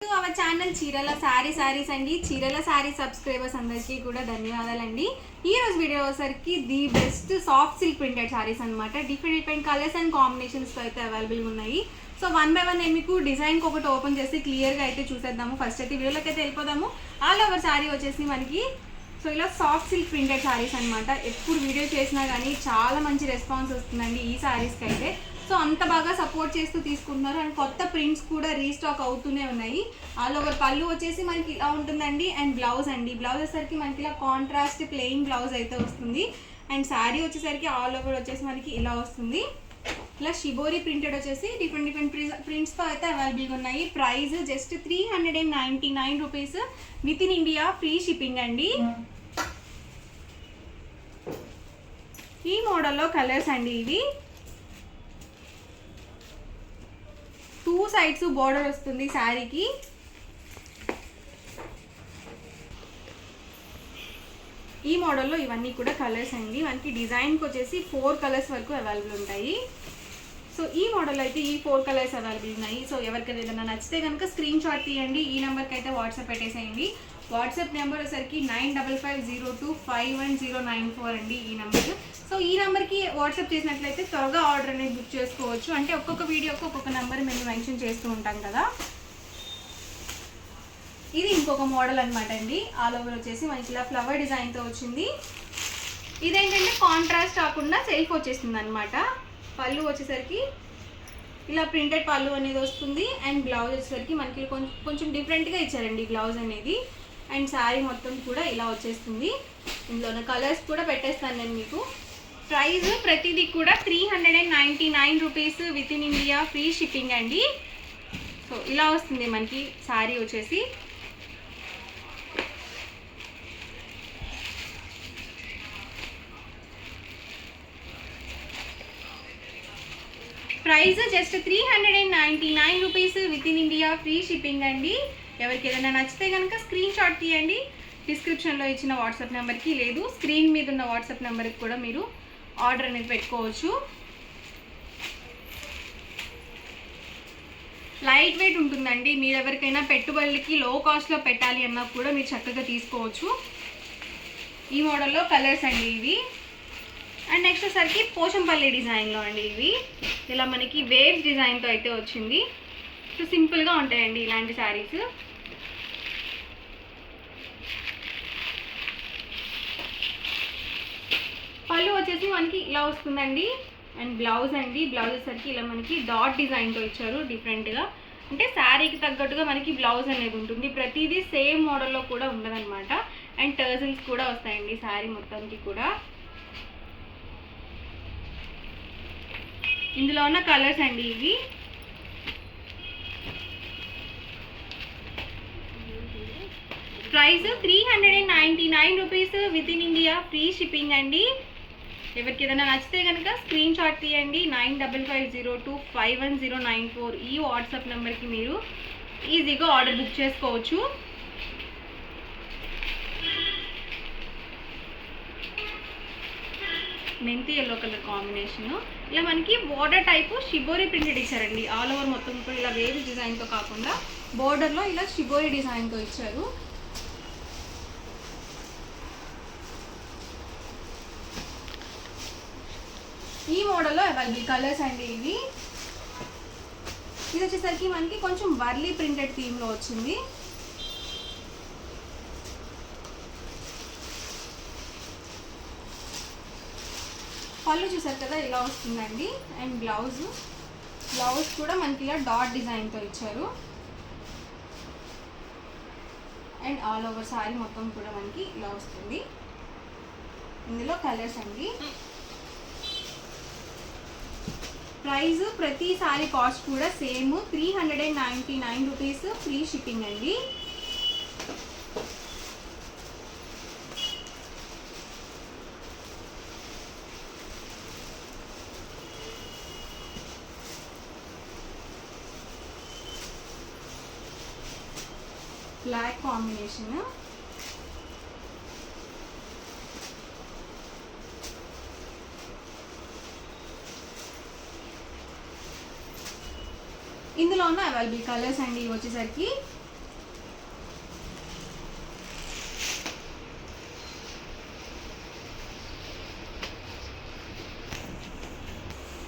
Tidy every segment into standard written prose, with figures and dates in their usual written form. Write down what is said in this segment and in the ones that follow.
To our channel చీరల సారీస్ అండి. చీరల సారీ సబ్స్క్రైబర్స్ అందరికీ కూడా ధన్యవాదాలండి. ఈ రోజు వీడియో వచ్చేసరికి the best soft silk printed saris అనమాట. డిఫరెంట్ కలర్స్ అండ్ కాంబినేషన్స్తో అయితే అవైలబుల్గా ఉన్నాయి. సో వన్ బై వన్ నేను మీకు డిజైన్కి ఒకటి ఓపెన్ చేసి క్లియర్గా అయితే చూసేద్దాము. ఫస్ట్ అయితే వీడియోలోకి అయితే వెళ్ళిపోదాము. ఆల్ ఓవర్ సారీ వచ్చేసి మనకి సో ఇలా సాఫ్ట్ సిల్క్ ప్రింటెడ్ సారీస్ అనమాట. ఎప్పుడు వీడియో చేసినా కానీ చాలా మంచి రెస్పాన్స్ వస్తుందండి ఈ సారీస్కి అయితే. సో అంత బాగా సపోర్ట్ చేస్తూ తీసుకుంటున్నారు. అండ్ కొత్త ప్రింట్స్ కూడా రీస్టాక్ అవుతూనే ఉన్నాయి. ఆల్ ఓవర్ పళ్ళు వచ్చేసి మనకి ఇలా ఉంటుందండి. అండ్ బ్లౌజ్ అండి, బ్లౌజ్ వచ్చేసరికి మనకి ఇలా కాంట్రాస్ట్ ప్లెయిన్ బ్లౌజ్ అయితే వస్తుంది. అండ్ శారీ వచ్చేసరికి ఆల్ ఓవర్ వచ్చేసి మనకి ఇలా వస్తుంది. ఇలా షిబోరి ప్రింటెడ్ వచ్చేసి డిఫరెంట్ ప్రింట్స్తో అయితే అవైలబుల్గా ఉన్నాయి. Price just 399 rupees with in India, free shipping అండి. ఈ మోడల్లో కలర్స్ అండి ఇవి. 2 సైడ్స్ బోర్డర్ వస్తుంది శారీకి. ఈ మోడల్లో ఇవన్నీ కూడా కలర్స్ అండి. మనకి డిజైన్కి వచ్చేసి 4 కలర్స్ వరకు అవైలబుల్ ఉంటాయి. సో ఈ మోడల్ అయితే ఈ 4 కలర్స్ అవైలబుల్ ఉన్నాయి. సో ఎవరికైనా ఏదైనా నచ్చితే కనుక స్క్రీన్ షాట్ తీయండి. ఈ నెంబర్కి అయితే వాట్సాప్ పెట్టేసేయండి. వాట్సాప్ నెంబర్ వచ్చేసరికి 9550251094 అండి ఈ నెంబర్. సో ఈ నెంబర్కి వాట్సాప్ చేసినట్లయితే త్వరగా ఆర్డర్ అనేది బుక్ చేసుకోవచ్చు. అంటే ఒక్కొక్క వీడియోకి ఒక్కొక్క నెంబర్ మేము మెన్షన్ చేస్తూ ఉంటాం కదా. ఇది ఇంకొక మోడల్ అనమాట అండి. ఆల్ ఓవర్ వచ్చేసి మనకి ఇలా ఫ్లవర్ డిజైన్తో వచ్చింది. ఇదేంటంటే కాంట్రాస్ట్ కాకుండా సెల్ఫ్ వచ్చేస్తుంది అనమాట. పళ్ళు వచ్చేసరికి ఇలా ప్రింటెడ్ పళ్ళు అనేది వస్తుంది. అండ్ బ్లౌజ్ వచ్చేసరికి మనకి కొంచెం డిఫరెంట్గా ఇచ్చారండి బ్లౌజ్ అనేది. అండ్ శారీ మొత్తం కూడా ఇలా వచ్చేస్తుంది. ఇందులో కలర్స్ కూడా పెట్టేస్తాను నేను మీకు. ప్రైస్ ప్రతిదీ కూడా 399 rupees with in India, free shipping అండి. సో ఇలా వస్తుంది మనకి శారీ వచ్చేసి. Price just 399 rupees with in India, free shipping అండి. ఎవరికి ఏదైనా నచ్చితే కనుక స్క్రీన్ షాట్ తీయండి. డిస్క్రిప్షన్లో ఇచ్చిన వాట్సాప్ నెంబర్కి, లేదు స్క్రీన్ మీద ఉన్న వాట్సాప్ నెంబర్కి కూడా మీరు ఆర్డర్ అనేది పెట్టుకోవచ్చు. లైట్ వెయిట్ ఉంటుందండి. మీరు ఎవరికైనా పెట్టుబడులకి లో కాస్ట్లో పెట్టాలి అన్నా కూడా మీరు చక్కగా తీసుకోవచ్చు. ఈ మోడల్లో కలర్స్ అండి ఇవి. అండ్ నెక్స్ట్ వచ్చేసరికి పోచంపల్లి డిజైన్లో అండి ఇవి. ఇలా మనకి వేవ్స్ డిజైన్తో అయితే వచ్చింది. సో సింపుల్గా ఉంటాయండి ఇలాంటి శారీస్. పళ్ళు వచ్చేసి మనకి ఇలా వస్తుందండి. అండ్ బ్లౌజ్ అండి, బ్లౌజ్ వచ్చేసరికి ఇలా మనకి డాట్ డిజైన్తో ఇచ్చారు డిఫరెంట్గా. అంటే శారీకి తగ్గట్టుగా మనకి బ్లౌజ్ అనేది ఉంటుంది. ప్రతిదీ సేమ్ మోడల్లో కూడా ఉండదన్నమాట. అండ్ టర్జల్స్ కూడా వస్తాయండి శారీ మొత్తానికి కూడా. ఇందులో ఉన్న కలర్స్ అండి ఇవి. Price 399 rupees with in India, free shipping అండి. ఎవరికి ఏదైనా నచ్చితే కనుక స్క్రీన్ షాట్ తీయండి. 9550251094 ఈ వాట్సాప్ నెంబర్కి మీరు ఈజీగా ఆర్డర్ బుక్ చేసుకోవచ్చు. మెంతి ఎల్లో కలర్ కాంబినేషన్. ఇలా మనకి బోర్డర్ టైపు షిబోరి ప్రింటెడ్ ఇచ్చారండి. ఆల్ ఓవర్ మొత్తం కూడా ఇలా వేవ్ డిజైన్తో కాకుండా బోర్డర్లో ఇలా షిబోరి డిజైన్తో ఇచ్చారు. ఈ మోడల్లో అవైలబుల్ కలర్స్ అండి ఇవి. ఇది వచ్చేసరికి మనకి కొంచెం వర్లీ ప్రింటెడ్ థీమ్లో వచ్చింది. పళ్ళు చూసారు కదా ఇలా వస్తుందండి. అండ్ బ్లౌజ్ కూడా మనకి ఇలా డాట్ డిజైన్తో ఇచ్చారు. అండ్ ఆల్ ఓవర్ శారీ మొత్తం కూడా మనకి ఇలా వస్తుంది. ఇందులో కలర్స్ అండి. ప్రైస్ ప్రతి సారీ కాస్ట్ కూడా సేమ్ 399 రూపీస్, ఫ్రీ షిప్పింగ్ అండి. Black combination. ఇందులో ఉన్న అవైలబుల్ కలర్స్ అండి ఇవి వచ్చేసరికి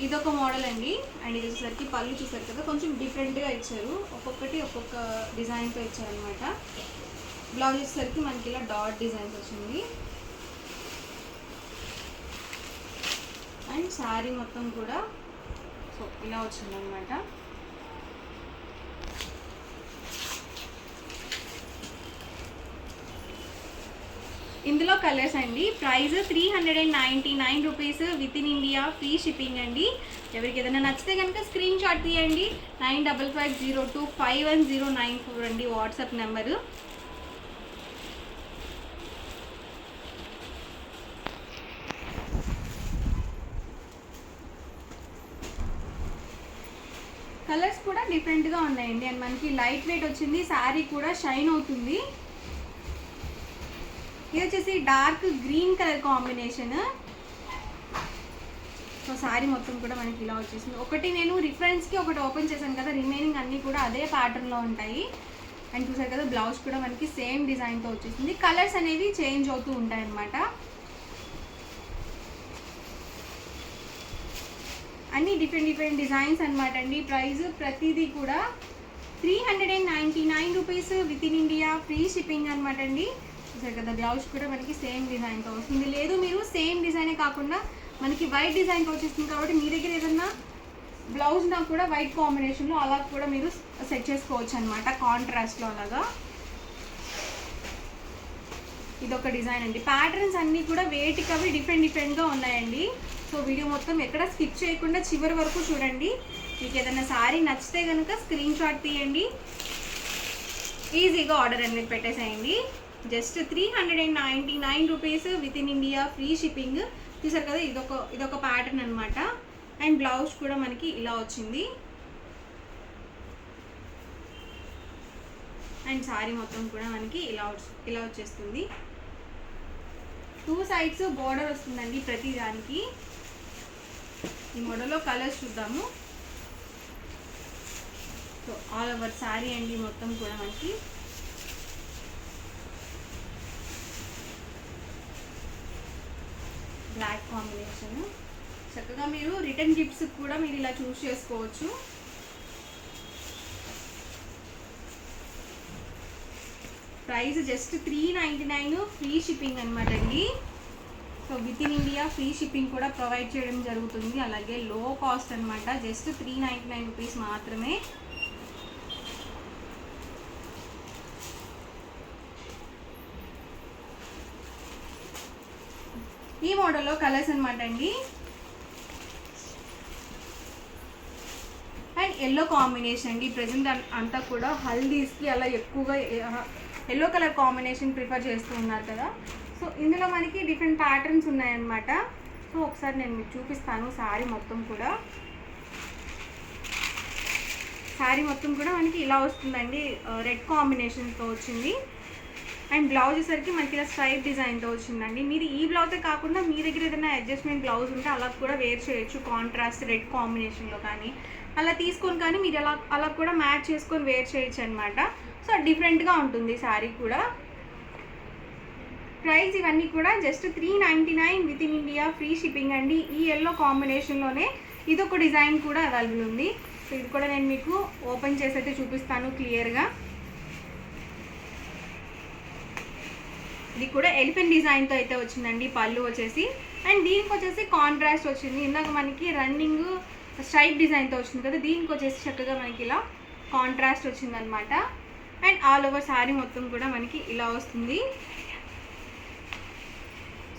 ఇదొక మోడల్ అండి. అండ్ ఇది వచ్చేసరికి పళ్ళు చూసారు కదా, కొంచెం డిఫరెంట్గా ఇచ్చారు, ఒక్కొక్కటి ఒక్కొక్క డిజైన్తో ఇచ్చారనమాట. బ్లౌజ్ వచ్చేసరికి మనకి ఇలా డాట్ డిజైన్స్ వచ్చింది. అండ్ శారీ మొత్తం కూడా సో ఇలా వచ్చిందనమాట. ఇందులో కలర్స్ అండి. Price 399 rupees with in India, free shipping అండి. ఎవరికి ఏదైనా నచ్చితే కనుక స్క్రీన్ షాట్ తీయండి. 9550251094 అండి వాట్సాప్ నెంబరు. కలర్స్ కూడా డిఫరెంట్గా ఉన్నాయండి. అండ్ మనకి లైట్ వెయిట్ వచ్చింది, శారీ కూడా షైన్ అవుతుంది. ఇది వచ్చేసి dark green colour combination. So sari మొత్తం కూడా మనకి ఇలా వచ్చేసింది. ఒకటి నేను రిఫరెన్స్కి ఒకటి ఓపెన్ చేశాను కదా, రిమైనింగ్ అన్నీ కూడా అదే ప్యాటర్న్లో ఉంటాయి. అండ్ చూసారు కదా, బ్లౌజ్ కూడా మనకి సేమ్ డిజైన్తో వచ్చేసింది. కలర్స్ అనేవి చేంజ్ అవుతూ ఉంటాయి అన్నమాట. అన్ని డిఫరెంట్ డిజైన్స్ అనమాట అండి. ప్రైస్ ప్రతిదీ కూడా 399 rupees with in India, free shipping అనమాట అండి. చూసారు కదా, బ్లౌజ్ కూడా మనకి సేమ్ డిజైన్తో వస్తుంది. లేదు మీరు సేమ్ డిజైనే కాకుండా మనకి వైట్ డిజైన్తో వచ్చేస్తుంది కాబట్టి మీ దగ్గర ఏదన్నా బ్లౌజ్ నాకు కూడా వైట్ కాంబినేషన్లో అలా కూడా మీరు సెట్ చేసుకోవచ్చు అనమాట, కాంట్రాస్ట్లో అలాగా. ఇదొక డిజైన్ అండి. ప్యాటర్న్స్ అన్నీ కూడా వేటికి అవి డిఫరెంట్గా ఉన్నాయండి. సో వీడియో మొత్తం ఎక్కడ స్కిప్ చేయకుండా చివరి వరకు చూడండి. మీకు ఏదైనా శారీ నచ్చితే కనుక స్క్రీన్ షాట్ తీయండి, ఈజీగా ఆర్డర్ అనేది పెట్టేసేయండి. Just 399 rupees with in India, free shipping. చూసారు కదా, ఇదొక ప్యాటర్న్ అనమాట. అండ్ బ్లౌజ్ కూడా మనకి ఇలా వచ్చింది. అండ్ శారీ మొత్తం కూడా మనకి ఇలా వచ్చేస్తుంది. 2 సైడ్స్ బోర్డర్ వస్తుందండి ప్రతి దానికి. ఈ మోడల్లో కలర్స్ చూద్దాము. సో ఆల్ ఓవర్ శారీ అండి మొత్తం కూడా మనకి. Black combination. చక్కగా మీరు రిటర్న్ గిఫ్ట్స్ కూడా మీరు ఇలా చూస్ చేసుకోవచ్చు. ప్రైస్ జస్ట్ 399, ఫ్రీ షిప్పింగ్ అనమాట అండి. So with in India free shipping కూడా ప్రొవైడ్ చేయడం జరుగుతుంది. అలాగే లో కాస్ట్ అనమాట, జస్ట్ 399 రూపీస్ మాత్రమే. ఈ మోడల్లో కలర్స్ అనమాట అండి. అండ్ ఎల్లో కాంబినేషన్ అండి. ప్రజెంట్ అంతా కూడా హల్దీస్కి అలా ఎక్కువగా ఎల్లో కలర్ కాంబినేషన్ ప్రిఫర్ చేస్తూ ఉన్నారు కదా. సో ఇందులో మనకి డిఫరెంట్ ప్యాటర్న్స్ ఉన్నాయన్నమాట. సో ఒకసారి నేను మీకు చూపిస్తాను. శారీ మొత్తం కూడా మనకి ఇలా వస్తుందండి, రెడ్ కాంబినేషన్తో వచ్చింది. అండ్ బ్లౌజ్ వచ్చేసరికి మనకి ఇలా స్ట్రైప్ డిజైన్తో వచ్చిందండి. మీరు ఈ బ్లౌజే కాకుండా మీ దగ్గర ఏదైనా అడ్జస్ట్మెంట్ బ్లౌజ్ ఉంటే అలా కూడా వేర్ చేయొచ్చు, కాంట్రాస్ట్ రెడ్ కాంబినేషన్లో కానీ అలా తీసుకొని కానీ మీరు అలా కూడా మ్యాచ్ చేసుకొని వేర్ చేయొచ్చు అనమాట. సో డిఫరెంట్గా ఉంటుంది శారీ కూడా. ప్రైస్ ఇవన్నీ కూడా just 399 with in India, free shipping అండి. ఈ ఎల్లో కాంబినేషన్లోనే ఇదొక డిజైన్ కూడా అవైలబుల్ ఉంది. సో ఇది కూడా నేను మీకు ఓపెన్ చేసి అయితే చూపిస్తాను క్లియర్గా. ఇది కూడా ఎలిఫెంట్ డిజైన్తో అయితే వచ్చిందండి పళ్ళు వచ్చేసి. అండ్ దీనికి వచ్చేసి కాంట్రాస్ట్ వచ్చింది. ఇందాక మనకి రన్నింగ్ స్ట్రైప్ డిజైన్తో వచ్చింది కదా, దీనికి వచ్చేసి చక్కగా మనకి ఇలా కాంట్రాస్ట్ వచ్చిందనమాట. అండ్ ఆల్ ఓవర్ శారీ మొత్తం కూడా మనకి ఇలా వస్తుంది.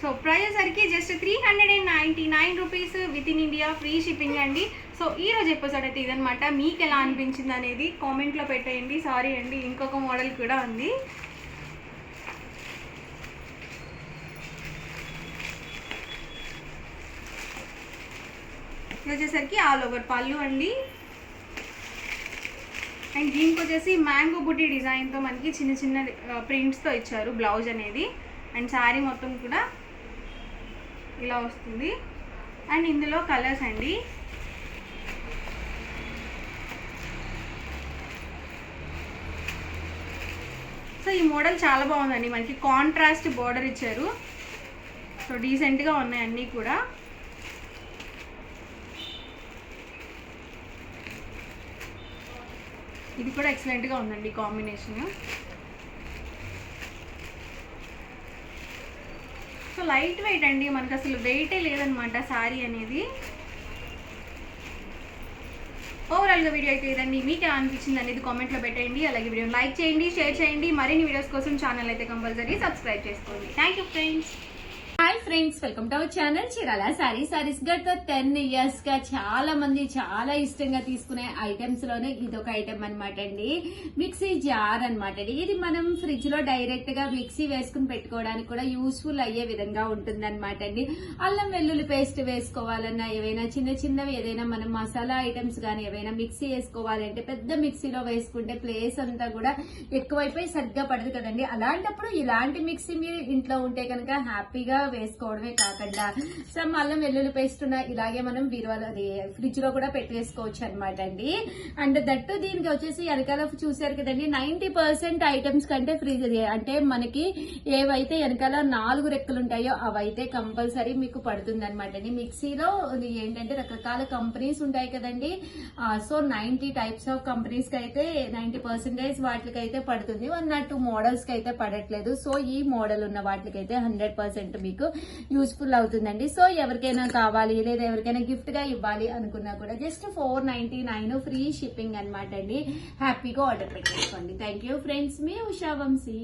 సో ప్రైస్ సరికి just 399 rupees with in India, free shipping అండి. సో ఈరోజు ఎపిసోడ్ అయితే ఇదనమాట. మీకు ఎలా అనిపించింది అనేది కామెంట్లో పెట్టేయండి. సారీ అండి, ఇంకొక మోడల్ కూడా ఉంది. ఇది వచ్చేసరికి ఆల్ ఓవర్ పళ్ళు అండి. అండ్ దీనికి వచ్చేసి మ్యాంగో బుట్టి డిజైన్తో మనకి చిన్న చిన్న ప్రింట్స్తో ఇచ్చారు బ్లౌజ్ అనేది. అండ్ శారీ మొత్తం కూడా ఇలా వస్తుంది. అండ్ ఇందులో కలర్స్ అండి. సో ఈ మోడల్ చాలా బాగుందండి. మనకి కాంట్రాస్ట్ బోర్డర్ ఇచ్చారు. సో డీసెంట్గా ఉన్నాయి అన్నీ కూడా. ఇది కూడా ఎక్సలెంట్గా ఉందండి కాంబినేషన్. సో లైట్ వెయిట్ అండి, మనకు అసలు వెయిటే లేదనమాట శారీ అనేది. ఓవరాల్గా వీడియో అయితే ఇదండి. మీకు ఎలా అనిపించింది అనేది కామెంట్లో పెట్టండి. అలాగే వీడియోని లైక్ చేయండి, షేర్ చేయండి. మరిన్ని వీడియోస్ కోసం ఛానల్ అయితే కంపల్సరీ సబ్స్క్రైబ్ చేసుకోండి. Thank you friends. Hi friends, welcome to our channel Chirala saris. గత 10 years గా చాలా మంది చాలా ఇష్టంగా తీసుకునే ఐటమ్స్ లోనే ఇదొక ఐటమ్ అనమాట అండి. మిక్సీ జార్ అనమాట అండి. ఇది మనం ఫ్రిడ్జ్ లో డైరెక్ట్ గా మిక్సీ వేసుకుని పెట్టుకోవడానికి కూడా యూస్ఫుల్ అయ్యే విధంగా ఉంటుంది అనమాట అండి. అల్లం వెల్లుల్లి పేస్ట్ వేసుకోవాలన్నా, ఏవైనా చిన్నవి ఏదైనా మనం మసాలా ఐటమ్స్ కానీ ఏవైనా మిక్సీ వేసుకోవాలంటే పెద్ద మిక్సీలో వేసుకుంటే ప్లేస్ అంతా కూడా ఎక్కువైపోయి సరిగ్గా పడదు కదండి. అలాంటప్పుడు ఇలాంటి మిక్సీ మీరు ఇంట్లో ఉంటే కనుక హ్యాపీగా వేసుకోవడమే కాకుండా సమ్ అల్లం వెల్లుల్లి పేస్ట్ ఇలాగే మనం బీరువాలో ఫ్రిడ్జ్ లో కూడా పెట్టేసుకోవచ్చు అనమాట అండి. అండ్ దట్టు దీనికి వచ్చేసి వెనకాల చూసారు కదండి, 90% ఐటమ్స్ కంటే ఫ్రిడ్జ్ అంటే మనకి ఏవైతే వెనకాల 4 రెక్కలు ఉంటాయో అవైతే కంపల్సరీ మీకు పడుతుంది అనమాట అండి. మిక్సీలో ఏంటంటే రకరకాల కంపెనీస్ ఉంటాయి కదండి. సో 90 types ఆఫ్ కంపెనీస్ కి అయితే 90% వాటికి అయితే పడుతుంది, 1 or 2 మోడల్స్ కి అయితే పడట్లేదు. సో ఈ మోడల్ ఉన్న వాటికి అయితే 100% మీకు యూస్ఫుల్ అవుతుందండి. సో ఎవరికైనా కావాలి లేదా ఎవరికైనా గిఫ్ట్ గా ఇవ్వాలి అనుకున్నా కూడా జస్ట్ 499 ఫ్రీ షిప్పింగ్ అనమాట అండి. హ్యాపీగా ఆర్డర్ పెట్టేసుకోండి. థ్యాంక్ యూ ఫ్రెండ్స్, మీ ఉషా వంశీ.